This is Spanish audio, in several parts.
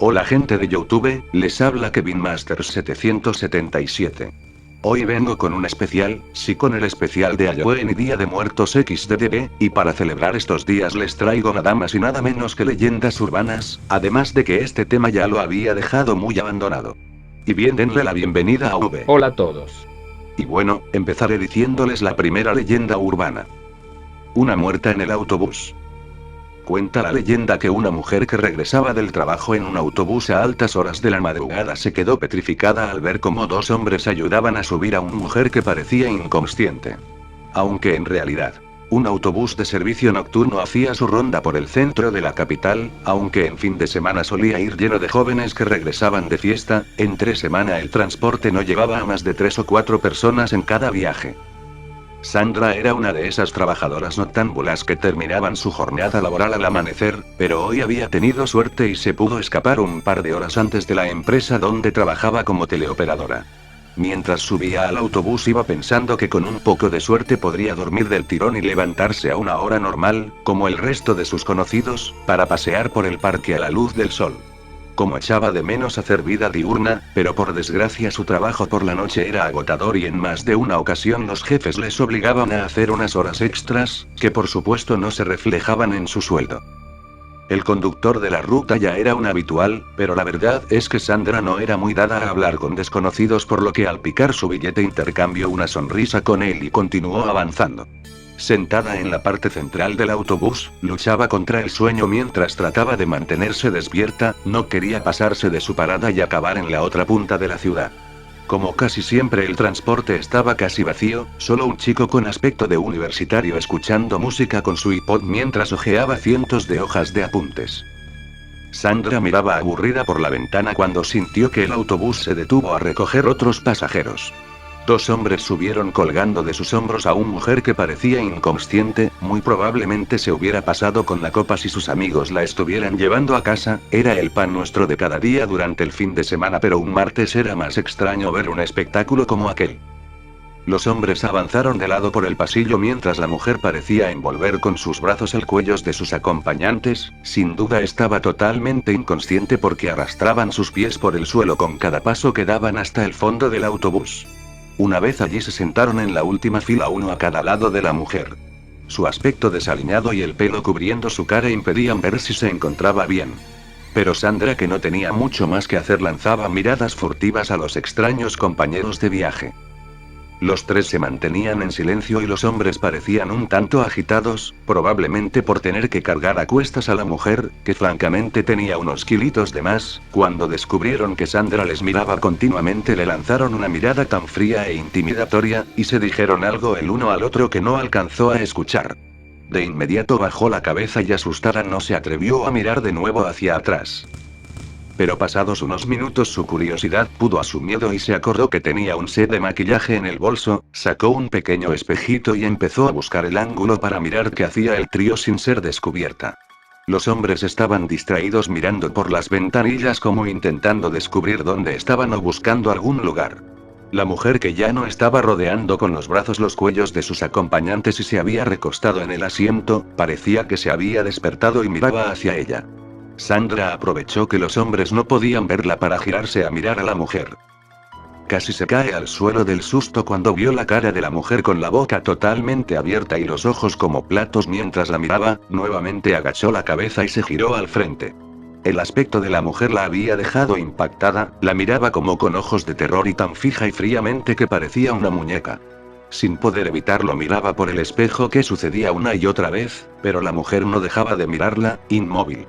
Hola gente de YouTube, les habla Kevin Master 777. Hoy vengo con un especial, sí, con el especial de Halloween y Día de Muertos XDDB, y para celebrar estos días les traigo nada más y nada menos que leyendas urbanas, además de que este tema ya lo había dejado muy abandonado. Y bien, denle la bienvenida a V. Hola a todos. Y bueno, empezaré diciéndoles la primera leyenda urbana. Una muerta en el autobús. Cuenta la leyenda que una mujer que regresaba del trabajo en un autobús a altas horas de la madrugada se quedó petrificada al ver cómo dos hombres ayudaban a subir a una mujer que parecía inconsciente. Aunque en realidad, un autobús de servicio nocturno hacía su ronda por el centro de la capital, aunque en fin de semana solía ir lleno de jóvenes que regresaban de fiesta, entre semana el transporte no llevaba a más de 3 o 4 personas en cada viaje. Sandra era una de esas trabajadoras noctámbulas que terminaban su jornada laboral al amanecer, pero hoy había tenido suerte y se pudo escapar un par de horas antes de la empresa donde trabajaba como teleoperadora. Mientras subía al autobús iba pensando que con un poco de suerte podría dormir del tirón y levantarse a una hora normal, como el resto de sus conocidos, para pasear por el parque a la luz del sol. Como echaba de menos hacer vida diurna, pero por desgracia su trabajo por la noche era agotador y en más de una ocasión los jefes les obligaban a hacer unas horas extras, que por supuesto no se reflejaban en su sueldo. El conductor de la ruta ya era un habitual, pero la verdad es que Sandra no era muy dada a hablar con desconocidos, por lo que al picar su billete intercambió una sonrisa con él y continuó avanzando. Sentada en la parte central del autobús, luchaba contra el sueño mientras trataba de mantenerse despierta, no quería pasarse de su parada y acabar en la otra punta de la ciudad. Como casi siempre el transporte estaba casi vacío, solo un chico con aspecto de universitario escuchando música con su iPod mientras hojeaba cientos de hojas de apuntes. Sandra miraba aburrida por la ventana cuando sintió que el autobús se detuvo a recoger otros pasajeros. Dos hombres subieron colgando de sus hombros a una mujer que parecía inconsciente, muy probablemente se hubiera pasado con la copa si sus amigos la estuvieran llevando a casa, era el pan nuestro de cada día durante el fin de semana, pero un martes era más extraño ver un espectáculo como aquel. Los hombres avanzaron de lado por el pasillo mientras la mujer parecía envolver con sus brazos el cuello de sus acompañantes, sin duda estaba totalmente inconsciente porque arrastraban sus pies por el suelo con cada paso que daban hasta el fondo del autobús. Una vez allí se sentaron en la última fila, uno a cada lado de la mujer. Su aspecto desaliñado y el pelo cubriendo su cara impedían ver si se encontraba bien. Pero Sandra, que no tenía mucho más que hacer, lanzaba miradas furtivas a los extraños compañeros de viaje. Los tres se mantenían en silencio y los hombres parecían un tanto agitados, probablemente por tener que cargar a cuestas a la mujer, que francamente tenía unos kilitos de más. Cuando descubrieron que Sandra les miraba continuamente le lanzaron una mirada tan fría e intimidatoria, y se dijeron algo el uno al otro que no alcanzó a escuchar. De inmediato bajó la cabeza y asustada no se atrevió a mirar de nuevo hacia atrás. Pero pasados unos minutos su curiosidad pudo a su miedo y se acordó que tenía un set de maquillaje en el bolso, sacó un pequeño espejito y empezó a buscar el ángulo para mirar qué hacía el trío sin ser descubierta. Los hombres estaban distraídos mirando por las ventanillas como intentando descubrir dónde estaban o buscando algún lugar. La mujer, que ya no estaba rodeando con los brazos los cuellos de sus acompañantes y se había recostado en el asiento, parecía que se había despertado y miraba hacia ella. Sandra aprovechó que los hombres no podían verla para girarse a mirar a la mujer. Casi se cae al suelo del susto cuando vio la cara de la mujer con la boca totalmente abierta y los ojos como platos mientras la miraba. Nuevamente agachó la cabeza y se giró al frente. El aspecto de la mujer la había dejado impactada, la miraba como con ojos de terror y tan fija y fríamente que parecía una muñeca. Sin poder evitarlo miraba por el espejo, que sucedía una y otra vez, pero la mujer no dejaba de mirarla, inmóvil.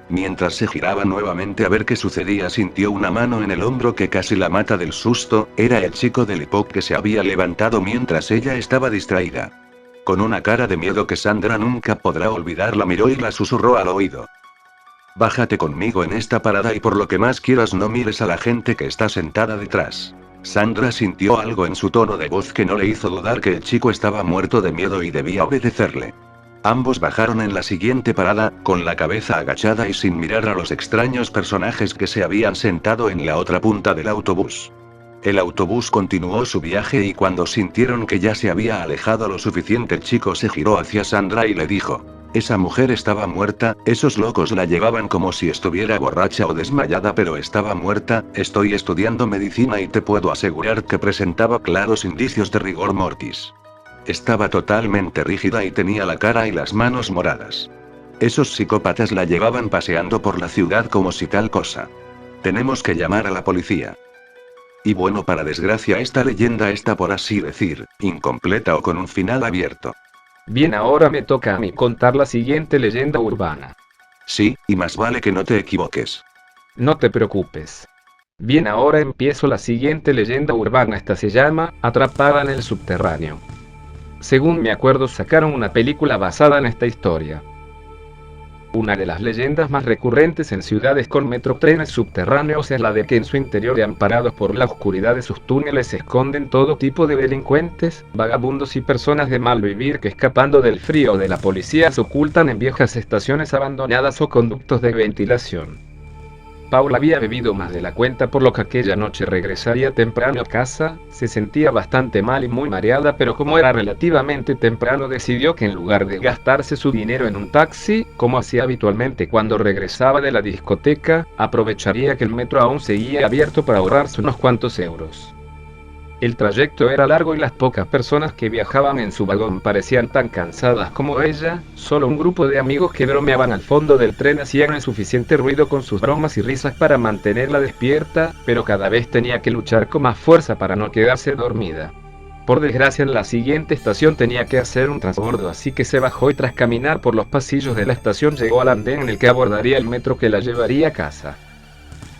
Mientras se giraba nuevamente a ver qué sucedía, sintió una mano en el hombro que casi la mata del susto. Era el chico del iPod que se había levantado mientras ella estaba distraída. Con una cara de miedo que Sandra nunca podrá olvidar, la miró y la susurró al oído: «Bájate conmigo en esta parada y por lo que más quieras no mires a la gente que está sentada detrás». Sandra sintió algo en su tono de voz que no le hizo dudar que el chico estaba muerto de miedo y debía obedecerle. Ambos bajaron en la siguiente parada, con la cabeza agachada y sin mirar a los extraños personajes que se habían sentado en la otra punta del autobús. El autobús continuó su viaje y cuando sintieron que ya se había alejado lo suficiente, el chico se giró hacia Sandra y le dijo: Esa mujer estaba muerta, esos locos la llevaban como si estuviera borracha o desmayada, pero estaba muerta. Estoy estudiando medicina y te puedo asegurar que presentaba claros indicios de rigor mortis. Estaba totalmente rígida y tenía la cara y las manos moradas. Esos psicópatas la llevaban paseando por la ciudad como si tal cosa. Tenemos que llamar a la policía. Y bueno, para desgracia esta leyenda está, por así decir, incompleta o con un final abierto. Bien, ahora me toca a mí contar la siguiente leyenda urbana. Sí, y más vale que no te equivoques. No te preocupes. Bien, ahora empiezo la siguiente leyenda urbana. Esta se llama Atrapada en el subterráneo. Según me acuerdo, sacaron una película basada en esta historia. Una de las leyendas más recurrentes en ciudades con metrotrenes subterráneos es la de que en su interior y amparados por la oscuridad de sus túneles se esconden todo tipo de delincuentes, vagabundos y personas de mal vivir que, escapando del frío o de la policía, se ocultan en viejas estaciones abandonadas o conductos de ventilación. Paula había bebido más de la cuenta, por lo que aquella noche regresaría temprano a casa. Se sentía bastante mal y muy mareada, pero como era relativamente temprano, decidió que en lugar de gastarse su dinero en un taxi, como hacía habitualmente cuando regresaba de la discoteca, aprovecharía que el metro aún seguía abierto para ahorrarse unos cuantos euros. El trayecto era largo y las pocas personas que viajaban en su vagón parecían tan cansadas como ella. Solo un grupo de amigos que bromeaban al fondo del tren hacían el suficiente ruido con sus bromas y risas para mantenerla despierta, pero cada vez tenía que luchar con más fuerza para no quedarse dormida. Por desgracia, en la siguiente estación tenía que hacer un transbordo, así que se bajó y tras caminar por los pasillos de la estación llegó al andén en el que abordaría el metro que la llevaría a casa.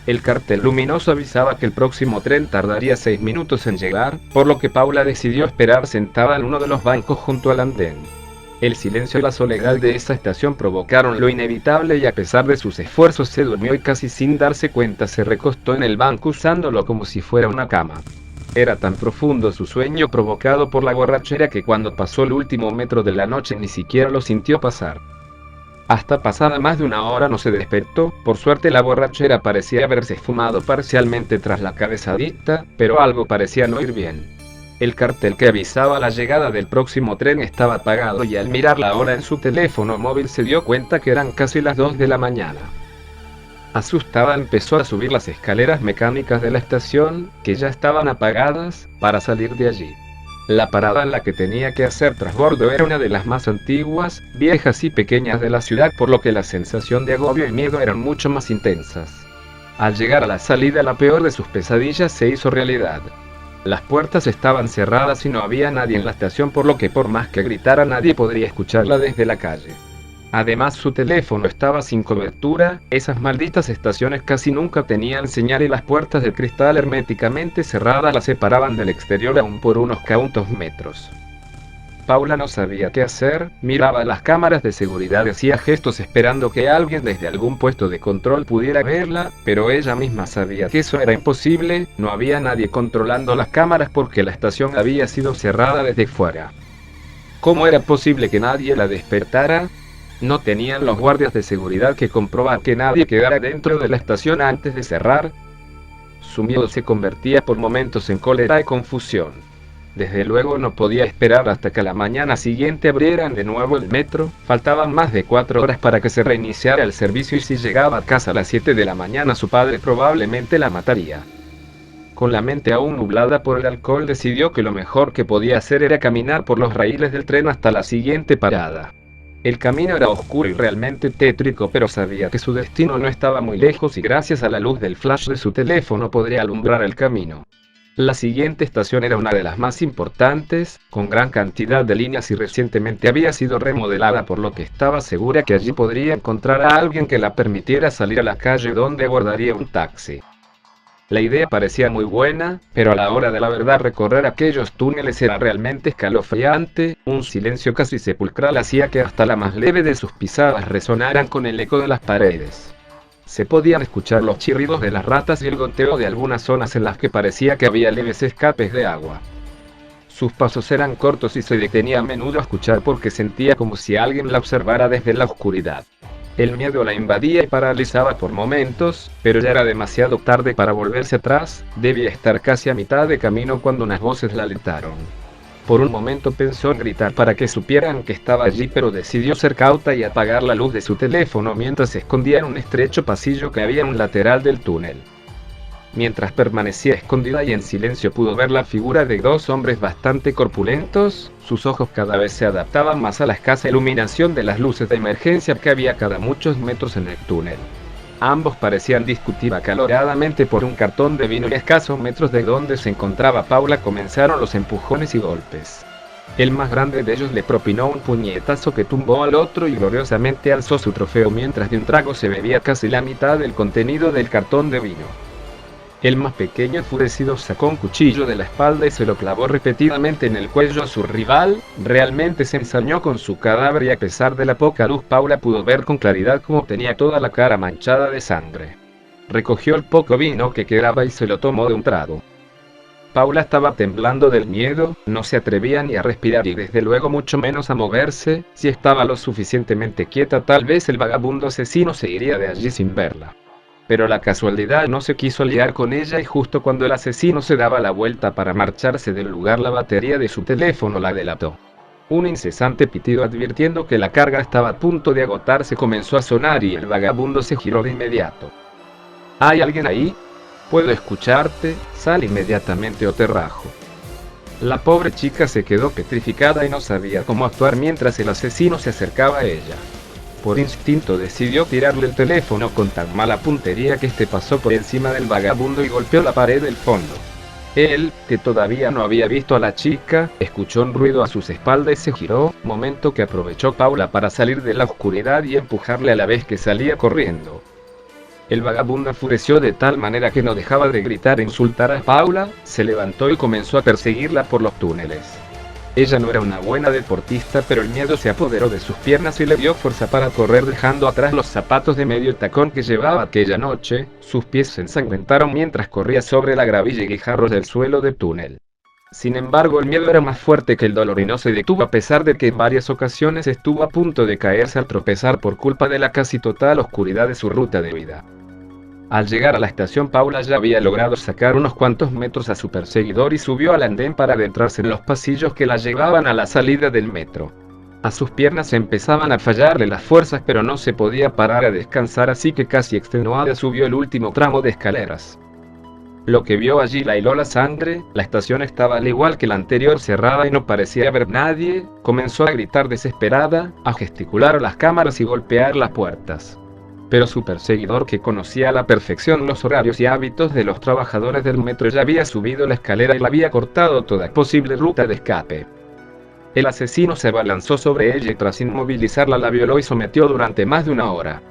El cartel luminoso avisaba que el próximo tren tardaría 6 minutos en llegar, por lo que Paula decidió esperar sentada en uno de los bancos junto al andén. El silencio y la soledad de esa estación provocaron lo inevitable y a pesar de sus esfuerzos se durmió y casi sin darse cuenta se recostó en el banco usándolo como si fuera una cama. Era tan profundo su sueño provocado por la borrachera que cuando pasó el último metro de la noche ni siquiera lo sintió pasar. Hasta pasada más de una hora no se despertó. Por suerte la borrachera parecía haberse esfumado parcialmente tras la cabeza adicta, pero algo parecía no ir bien. El cartel que avisaba la llegada del próximo tren estaba apagado y al mirar la hora en su teléfono móvil se dio cuenta que eran casi las 2 de la mañana. Asustada empezó a subir las escaleras mecánicas de la estación, que ya estaban apagadas, para salir de allí. La parada en la que tenía que hacer transbordo era una de las más antiguas, viejas y pequeñas de la ciudad, por lo que la sensación de agobio y miedo eran mucho más intensas. Al llegar a la salida, la peor de sus pesadillas se hizo realidad. Las puertas estaban cerradas y no había nadie en la estación, por lo que por más que gritara nadie podría escucharla desde la calle. Además, su teléfono estaba sin cobertura. Esas malditas estaciones casi nunca tenían señal y las puertas de cristal herméticamente cerradas la separaban del exterior aún por unos cuantos metros. Paula no sabía qué hacer, miraba las cámaras de seguridad y hacía gestos esperando que alguien desde algún puesto de control pudiera verla, pero ella misma sabía que eso era imposible. No había nadie controlando las cámaras porque la estación había sido cerrada desde fuera. ¿Cómo era posible que nadie la despertara? ¿No tenían los guardias de seguridad que comprobar que nadie quedara dentro de la estación antes de cerrar? Su miedo se convertía por momentos en cólera y confusión. Desde luego no podía esperar hasta que a la mañana siguiente abrieran de nuevo el metro. Faltaban más de 4 horas para que se reiniciara el servicio y si llegaba a casa a las 7 de la mañana su padre probablemente la mataría. Con la mente aún nublada por el alcohol, decidió que lo mejor que podía hacer era caminar por los raíles del tren hasta la siguiente parada. El camino era oscuro y realmente tétrico, pero sabía que su destino no estaba muy lejos y gracias a la luz del flash de su teléfono podría alumbrar el camino. La siguiente estación era una de las más importantes, con gran cantidad de líneas y recientemente había sido remodelada, por lo que estaba segura que allí podría encontrar a alguien que la permitiera salir a la calle donde abordaría un taxi. La idea parecía muy buena, pero a la hora de la verdad recorrer aquellos túneles era realmente escalofriante. Un silencio casi sepulcral hacía que hasta la más leve de sus pisadas resonaran con el eco de las paredes. Se podían escuchar los chirridos de las ratas y el goteo de algunas zonas en las que parecía que había leves escapes de agua. Sus pasos eran cortos y se detenía a menudo a escuchar porque sentía como si alguien la observara desde la oscuridad. El miedo la invadía y paralizaba por momentos, pero ya era demasiado tarde para volverse atrás. Debía estar casi a mitad de camino cuando unas voces la alentaron. Por un momento pensó en gritar para que supieran que estaba allí, pero decidió ser cauta y apagar la luz de su teléfono mientras se escondía en un estrecho pasillo que había en un lateral del túnel. Mientras permanecía escondida y en silencio pudo ver la figura de dos hombres bastante corpulentos. Sus ojos cada vez se adaptaban más a la escasa iluminación de las luces de emergencia que había cada muchos metros en el túnel. Ambos parecían discutir acaloradamente por un cartón de vino y a escasos metros de donde se encontraba Paula comenzaron los empujones y golpes. El más grande de ellos le propinó un puñetazo que tumbó al otro y gloriosamente alzó su trofeo mientras de un trago se bebía casi la mitad del contenido del cartón de vino. El más pequeño enfurecido sacó un cuchillo de la espalda y se lo clavó repetidamente en el cuello a su rival. Realmente se ensañó con su cadáver y a pesar de la poca luz Paula pudo ver con claridad cómo tenía toda la cara manchada de sangre. Recogió el poco vino que quedaba y se lo tomó de un trago. Paula estaba temblando del miedo, no se atrevía ni a respirar y desde luego mucho menos a moverse. Si estaba lo suficientemente quieta tal vez el vagabundo asesino se iría de allí sin verla. Pero la casualidad no se quiso liar con ella y justo cuando el asesino se daba la vuelta para marcharse del lugar la batería de su teléfono la delató. Un incesante pitido advirtiendo que la carga estaba a punto de agotarse comenzó a sonar y el vagabundo se giró de inmediato. ¿Hay alguien ahí? Puedo escucharte, sal inmediatamente o te rajo. La pobre chica se quedó petrificada y no sabía cómo actuar mientras el asesino se acercaba a ella. Por instinto decidió tirarle el teléfono con tan mala puntería que este pasó por encima del vagabundo y golpeó la pared del fondo. Él, que todavía no había visto a la chica, escuchó un ruido a sus espaldas y se giró, momento que aprovechó Paula para salir de la oscuridad y empujarle a la vez que salía corriendo. El vagabundo enfureció de tal manera que no dejaba de gritar e insultar a Paula, se levantó y comenzó a perseguirla por los túneles. Ella no era una buena deportista, pero el miedo se apoderó de sus piernas y le dio fuerza para correr dejando atrás los zapatos de medio tacón que llevaba aquella noche. Sus pies se ensangrentaron mientras corría sobre la gravilla y guijarros del suelo del túnel. Sin embargo, el miedo era más fuerte que el dolor y no se detuvo a pesar de que en varias ocasiones estuvo a punto de caerse al tropezar por culpa de la casi total oscuridad de su ruta de vida. Al llegar a la estación Paula ya había logrado sacar unos cuantos metros a su perseguidor y subió al andén para adentrarse en los pasillos que la llevaban a la salida del metro. A sus piernas empezaban a fallarle las fuerzas pero no se podía parar a descansar así que casi extenuada subió el último tramo de escaleras. Lo que vio allí la heló la sangre, la estación estaba al igual que la anterior cerrada y no parecía haber nadie. Comenzó a gritar desesperada, a gesticular a las cámaras y golpear las puertas. Pero su perseguidor, que conocía a la perfección los horarios y hábitos de los trabajadores del metro, ya había subido la escalera y le había cortado toda posible ruta de escape. El asesino se abalanzó sobre ella y tras inmovilizarla la violó y sometió durante más de una hora.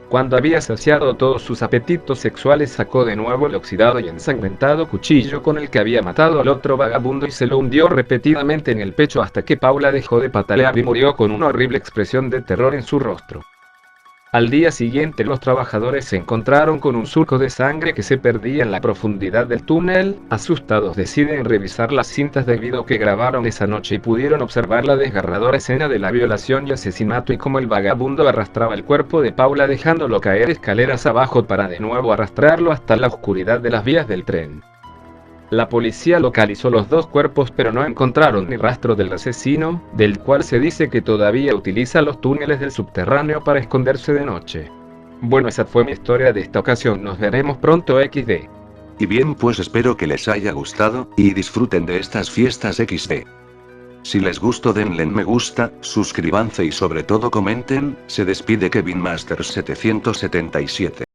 Cuando había saciado todos sus apetitos sexuales sacó de nuevo el oxidado y ensangrentado cuchillo con el que había matado al otro vagabundo y se lo hundió repetidamente en el pecho hasta que Paula dejó de patalear y murió con una horrible expresión de terror en su rostro. Al día siguiente los trabajadores se encontraron con un surco de sangre que se perdía en la profundidad del túnel. Asustados deciden revisar las cintas de video que grabaron esa noche y pudieron observar la desgarradora escena de la violación y asesinato y cómo el vagabundo arrastraba el cuerpo de Paula dejándolo caer escaleras abajo para de nuevo arrastrarlo hasta la oscuridad de las vías del tren. La policía localizó los dos cuerpos pero no encontraron ni rastro del asesino, del cual se dice que todavía utiliza los túneles del subterráneo para esconderse de noche. Bueno, esa fue mi historia de esta ocasión, nos veremos pronto XD. Y bien, pues espero que les haya gustado, y disfruten de estas fiestas XD. Si les gustó denle me gusta, suscríbanse y sobre todo comenten. Se despide Kevin Masters 777.